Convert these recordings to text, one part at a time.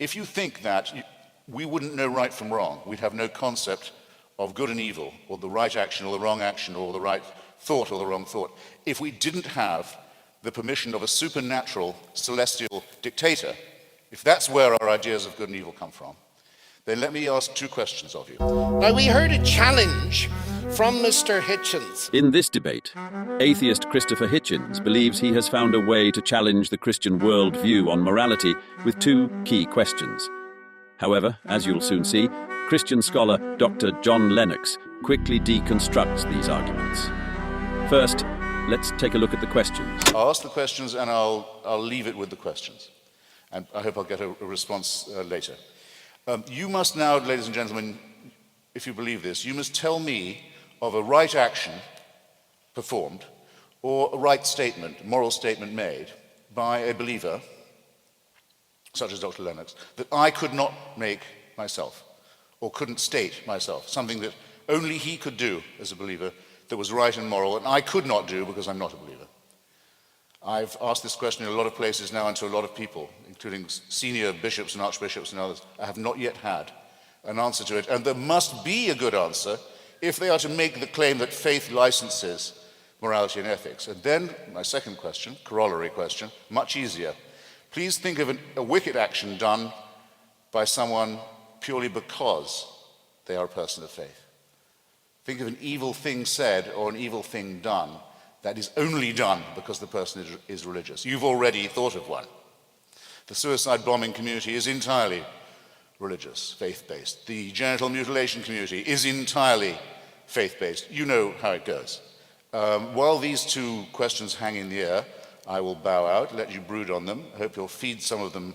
If you think that, we wouldn't know right from wrong. We'd have no concept of good and evil, or the right action or the wrong action, or the right thought or the wrong thought, if we didn't have the permission of a supernatural celestial dictator. If that's where our ideas of good and evil come from, then let me ask two questions of you. Now, we heard a challenge from Mr. Hitchens. In this debate, atheist Christopher Hitchens believes he has found a way to challenge the Christian worldview on morality with two key questions. However, as you'll soon see, Christian scholar Dr. John Lennox quickly deconstructs these arguments. First, let's take a look at the questions. I'll ask the questions and I'll leave it with the questions. And I hope I'll get a response later. You must now, ladies and gentlemen, if you believe this, you must tell me of a right action performed or a right statement, moral statement made by a believer, such as Dr. Lennox, that I could not make myself or couldn't state myself, something that only he could do as a believer that was right and moral, and I could not do because I'm not a believer. I've asked this question in a lot of places now and to a lot of people, including senior bishops and archbishops and others. I have not yet had an answer to it, and there must be a good answer if they are to make the claim that faith licenses morality and ethics. And then, my second question, corollary question, much easier. Please think of a wicked action done by someone purely because they are a person of faith. Think of an evil thing said or an evil thing done that is only done because the person is religious. You've already thought of one. The suicide bombing community is entirely religious, faith-based. The genital mutilation community is entirely faith-based. You know how it goes. While these two questions hang in the air, I will bow out, let you brood on them. I hope you'll feed some of them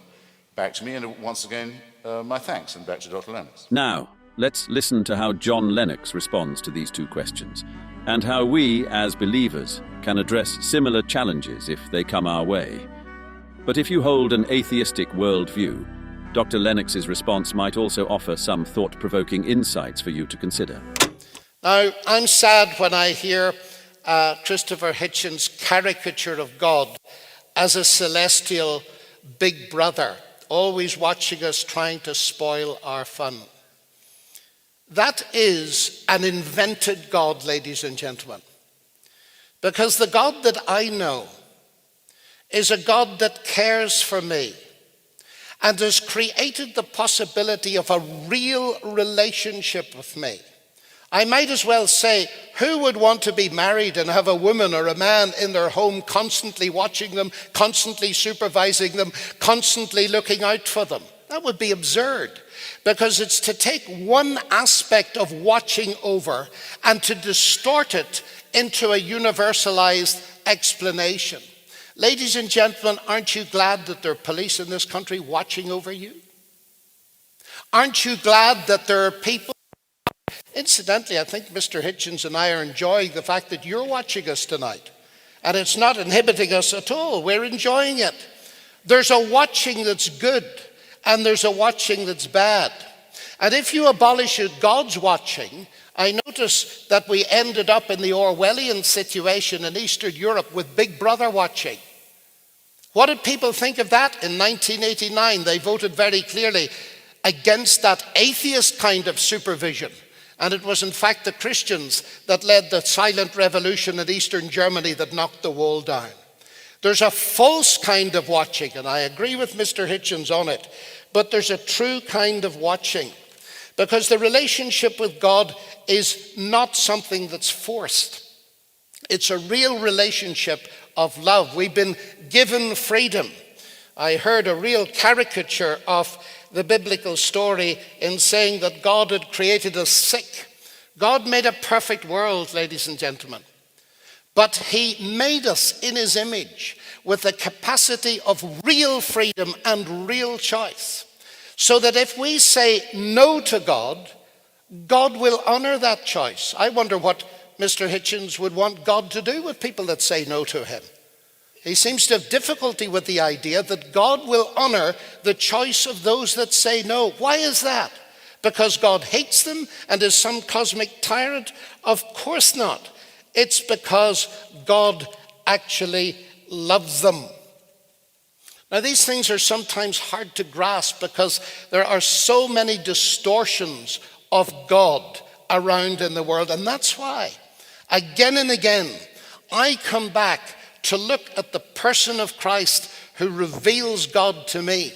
back to me. And once again, my thanks, and back to Dr. Lennox. Now, let's listen to how John Lennox responds to these two questions, and how we, as believers, can address similar challenges if they come our way. But if you hold an atheistic worldview, Dr. Lennox's response might also offer some thought-provoking insights for you to consider. Now, I'm sad when I hear Christopher Hitchens' caricature of God as a celestial big brother, always watching us, trying to spoil our fun. That is an invented God, ladies and gentlemen. Because the God that I know is a God that cares for me and has created the possibility of a real relationship with me. I might as well say, who would want to be married and have a woman or a man in their home constantly watching them, constantly supervising them, constantly looking out for them? That would be absurd, because it's to take one aspect of watching over and to distort it into a universalized explanation. Ladies and gentlemen, aren't you glad that there are police in this country watching over you? Aren't you glad that there are people? Incidentally, I think Mr. Hitchens and I are enjoying the fact that you're watching us tonight. And it's not inhibiting us at all. We're enjoying it. There's a watching that's good, and there's a watching that's bad. And if you abolish God's watching, I notice that we ended up in the Orwellian situation in Eastern Europe with Big Brother watching. What did people think of that in 1989? They voted very clearly against that atheist kind of supervision. And it was in fact the Christians that led the silent revolution in Eastern Germany that knocked the wall down. There's a false kind of watching, and I agree with Mr. Hitchens on it, but there's a true kind of watching. Because the relationship with God is not something that's forced. It's a real relationship of love. We've been given freedom. I heard a real caricature of the biblical story in saying that God had created us sick. God made a perfect world, ladies and gentlemen. But he made us in his image with the capacity of real freedom and real choice. So that if we say no to God, God will honor that choice. I wonder what Mr. Hitchens would want God to do with people that say no to him. He seems to have difficulty with the idea that God will honor the choice of those that say no. Why is that? Because God hates them and is some cosmic tyrant? Of course not. It's because God actually loves them. Now, these things are sometimes hard to grasp because there are so many distortions of God around in the world. And that's why, again and again, I come back to look at the person of Christ who reveals God to me,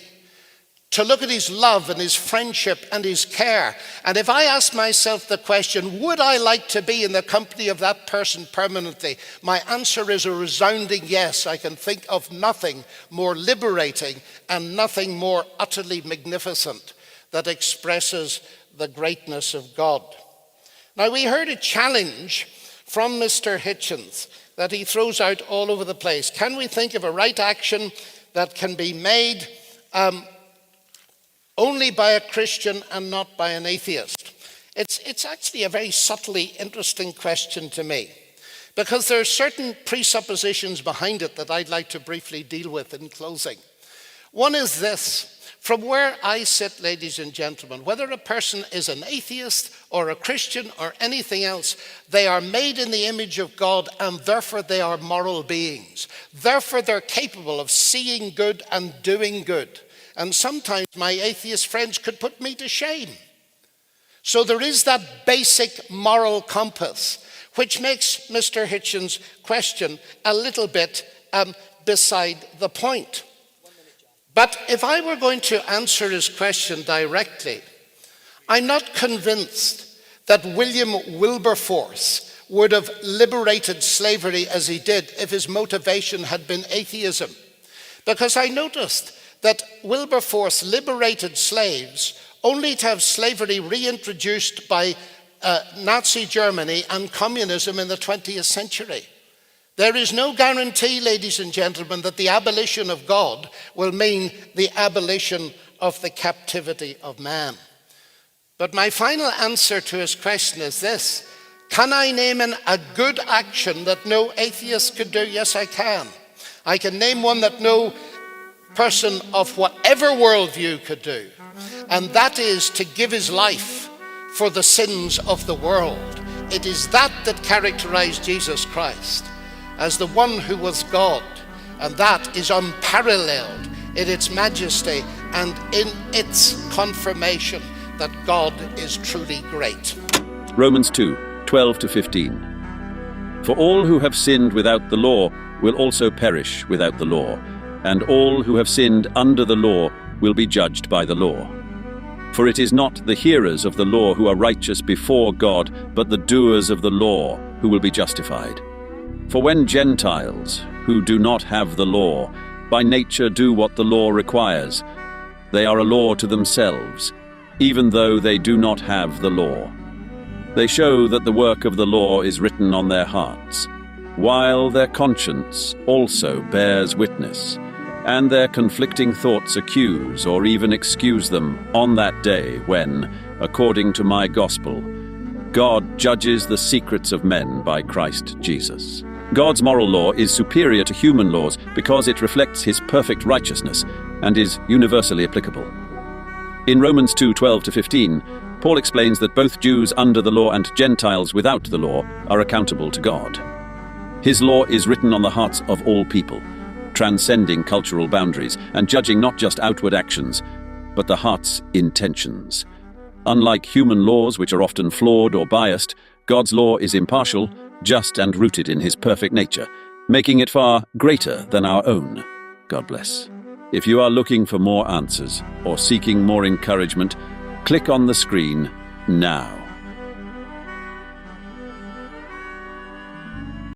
to look at his love and his friendship and his care. And if I ask myself the question, would I like to be in the company of that person permanently? My answer is a resounding yes. I can think of nothing more liberating and nothing more utterly magnificent that expresses the greatness of God. Now, we heard a challenge from Mr. Hitchens that he throws out all over the place. Can we think of a right action that can be made only by a Christian and not by an atheist? It's actually a very subtly interesting question to me, because there are certain presuppositions behind it that I'd like to briefly deal with in closing. One is this: from where I sit, ladies and gentlemen, whether a person is an atheist or a Christian or anything else, they are made in the image of God, and therefore they are moral beings. Therefore they're capable of seeing good and doing good. And sometimes my atheist friends could put me to shame. So there is that basic moral compass, which makes Mr. Hitchens' question a little bit beside the point. But if I were going to answer his question directly, I'm not convinced that William Wilberforce would have liberated slavery as he did if his motivation had been atheism. Because I noticed that Wilberforce liberated slaves only to have slavery reintroduced by Nazi Germany and communism in the 20th century. There is no guarantee, ladies and gentlemen, that the abolition of God will mean the abolition of the captivity of man. But my final answer to his question is this: can I name a good action that no atheist could do? Yes, I can. I can name one that no person of whatever worldview could do, and that is to give his life for the sins of the world. It is that characterized Jesus Christ as the one who was God, and that is unparalleled in its majesty and in its confirmation that God is truly great. Romans 2:12-15. For all who have sinned without the law will also perish without the law, and all who have sinned under the law will be judged by the law. For it is not the hearers of the law who are righteous before God, but the doers of the law who will be justified. For when Gentiles, who do not have the law, by nature do what the law requires, they are a law to themselves, even though they do not have the law. They show that the work of the law is written on their hearts, while their conscience also bears witness, and their conflicting thoughts accuse or even excuse them on that day when, according to my gospel, God judges the secrets of men by Christ Jesus. God's moral law is superior to human laws because it reflects his perfect righteousness and is universally applicable. In Romans 2:12-15, Paul explains that both Jews under the law and Gentiles without the law are accountable to God. His law is written on the hearts of all people, transcending cultural boundaries and judging not just outward actions, but the heart's intentions. Unlike human laws, which are often flawed or biased, God's law is impartial, just and rooted in his perfect nature, making it far greater than our own. God bless. If you are looking for more answers or seeking more encouragement, click on the screen now.